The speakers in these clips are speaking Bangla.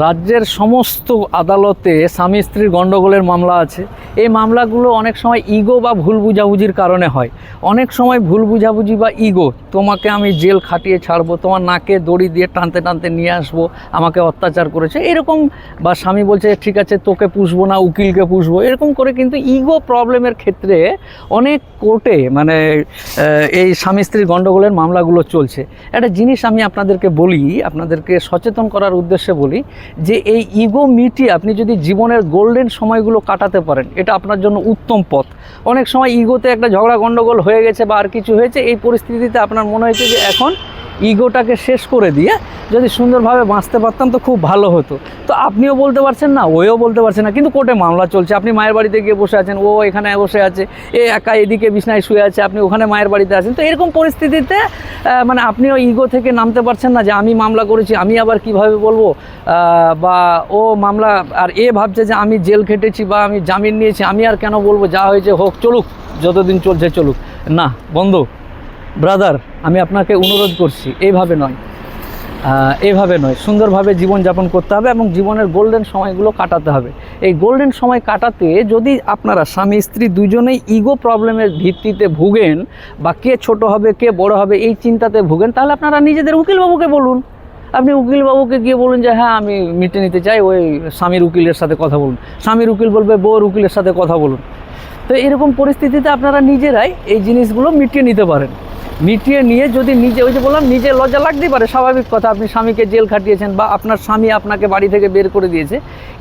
রাজ্যের সমস্ত আদালতে স্বামী স্ত্রীর গণ্ডগোলের মামলা আছে। এই মামলাগুলো অনেক সময় ইগো বা ভুল বুঝাবুঝির কারণে হয়। অনেক সময় ভুল বুঝাবুঝি বা ইগো, তোমাকে আমি জেল খাটিয়ে ছাড়বো, তোমার নাকে দড়ি দিয়ে টানতে টানতে নিয়ে আসবো, আমাকে অত্যাচার করেছে এরকম, বা স্বামী বলছে ঠিক আছে তোকে পুষবো না উকিলকে পুষবো, এরকম করে কিন্তু ইগো প্রবলেমের ক্ষেত্রে অনেক কোর্টে মানে এই স্বামী স্ত্রীর গণ্ডগোলের মামলাগুলো চলছে। একটা জিনিস আমি আপনাদেরকে বলি, আপনাদেরকে সচেতন করার উদ্দেশ্যে বলি যে এই ইগো মিটিয়ে আপনি যদি জীবনের গোল্ডেন সময়গুলো কাটাতে পারেন, এটা আপনার জন্য উত্তম পথ। অনেক সময় ইগোতে একটা ঝগড়া গণ্ডগোল হয়ে গেছে বা আর কিছু হয়েছে, এই পরিস্থিতিতে আপনার মনে হয়েছে যে এখন ইগোটাকে শেষ করে দিয়ে যদি সুন্দরভাবে বাঁচতে পারতাম তো খুব ভালো হতো। তো আপনিও বলতে পারছেন না, ওও বলতে পারছে না, কিন্তু কোর্টে মামলা চলছে। আপনি মায়ের বাড়িতে গিয়ে বসে আছেন, ও এখানে বসে আছে, এ একা এদিকে বিছনায় শুয়ে আছে, আপনি ওখানে মায়ের বাড়িতে আছেন। তো এরকম পরিস্থিতিতে মানে আপনিও ইগো থেকে নামতে পারছেন না যে আমি মামলা করেছি, আমি আবার কিভাবে বলবো, বা ও মামলা আর এ ভাবছে যে আমি জেল খেটেছি বা আমি জামিন নিয়েছি, আমি আর কেন বলবো, যা হয়েছে হোক, চলুক, যতদিন চলছে চলুক। না বন্ধু, ব্রাদার, আমি আপনাকে অনুরোধ করছি, এইভাবে নয়, সুন্দরভাবে জীবনযাপন করতে হবে এবং জীবনের গোল্ডেন সময়গুলো কাটাতে হবে। এই গোল্ডেন সময় কাটাতে যদি আপনারা স্বামী স্ত্রী দুজনেই ইগো প্রবলেমের ভিত্তিতে ভুগেন বা কে ছোট হবে কে বড় হবে এই চিন্তাতে ভুগেন, তাহলে আপনারা নিজেদের উকিলবাবুকে বলুন। আপনি উকিলবাবুকে গিয়ে বলুন যে হ্যাঁ আমি মিটে নিতে চাই, ওই স্বামীর উকিলের সাথে কথা বলুন। স্বামীর উকিল বলবে বউর উকিলের সাথে কথা বলুন। তো এরকম পরিস্থিতিতে আপনারা নিজেরাই এই জিনিসগুলো মিটিয়ে নিতে পারেন। মিটিয়ে নিয়ে যদি নিজে, ওই যে বললাম, নিজে লজ্জা লাগতেই পারে, স্বাভাবিক কথা, আপনি স্বামীকে জেল খাটিয়েছেন বা আপনার স্বামী আপনাকে বাড়ি থেকে বের করে দিয়েছে।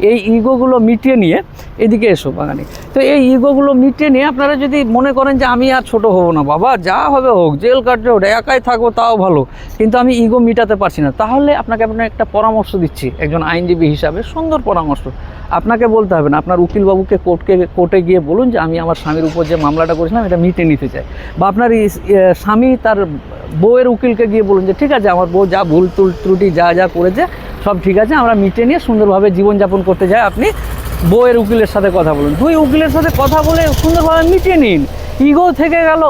এই ইগোগুলো মিটিয়ে নিয়ে, এদিকে এসো বাগানে, তো এই ইগোগুলো মিটিয়ে নিয়ে আপনারা যদি মনে করেন যে আমি আর ছোট হব না, বাবা যা হবে হোক, জেল কাটলে ওটা একাই থাকবো তাও ভালো, কিন্তু আমি ইগো মিটাতে পারছি না, তাহলে আপনাকে একটা পরামর্শ দিচ্ছি একজন আইনজীবী হিসাবে, সুন্দর পরামর্শ। আপনাকে বলতে হবে না, আপনার উকিলবাবুকে কোর্টে গিয়ে বলুন যে আমি আমার স্বামীর উপর যে মামলাটা করেছিলাম এটা মিটে নিতে চাই। বা আপনার স্বামী তার বউয়ের উকিলকে গিয়ে বলুন যে ঠিক আছে আমার বউ যা ভুল ত্রুটি যা করেছে সব ঠিক আছে, আমরা মিটে নিয়ে সুন্দরভাবে জীবনযাপন করতে চাই। আপনি বউয়ের উকিলের সাথে কথা বলুন, দুই উকিলের সাথে কথা বলে সুন্দরভাবে মিটিয়ে নিন, ইগো থেকে গেল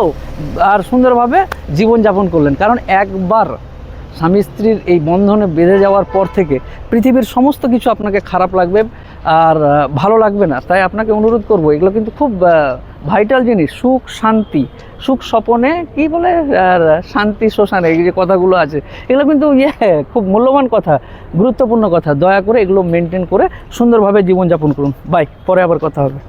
আর সুন্দরভাবে জীবনযাপন করলেন। কারণ একবার স্বামী স্ত্রীর এই বন্ধনে বেঁধে যাওয়ার পর থেকে পৃথিবীর সমস্ত কিছু আপনাকে খারাপ লাগবে আর ভালো লাগবে না। তাই আপনাকে অনুরোধ করব, এগুলো কিন্তু খুব ভাইটাল জিনিস, সুখ শান্তি, সুখ স্বপনে কি বলে আর শান্তি শ্মশানে, এই যে কথাগুলো আছে এগুলো কিন্তু খুব মূল্যবান কথা, গুরুত্বপূর্ণ কথা। দয়া করে এগুলো মেনটেন করে সুন্দরভাবে জীবনযাপন করুন। বাই, পরে আবার কথা হবে।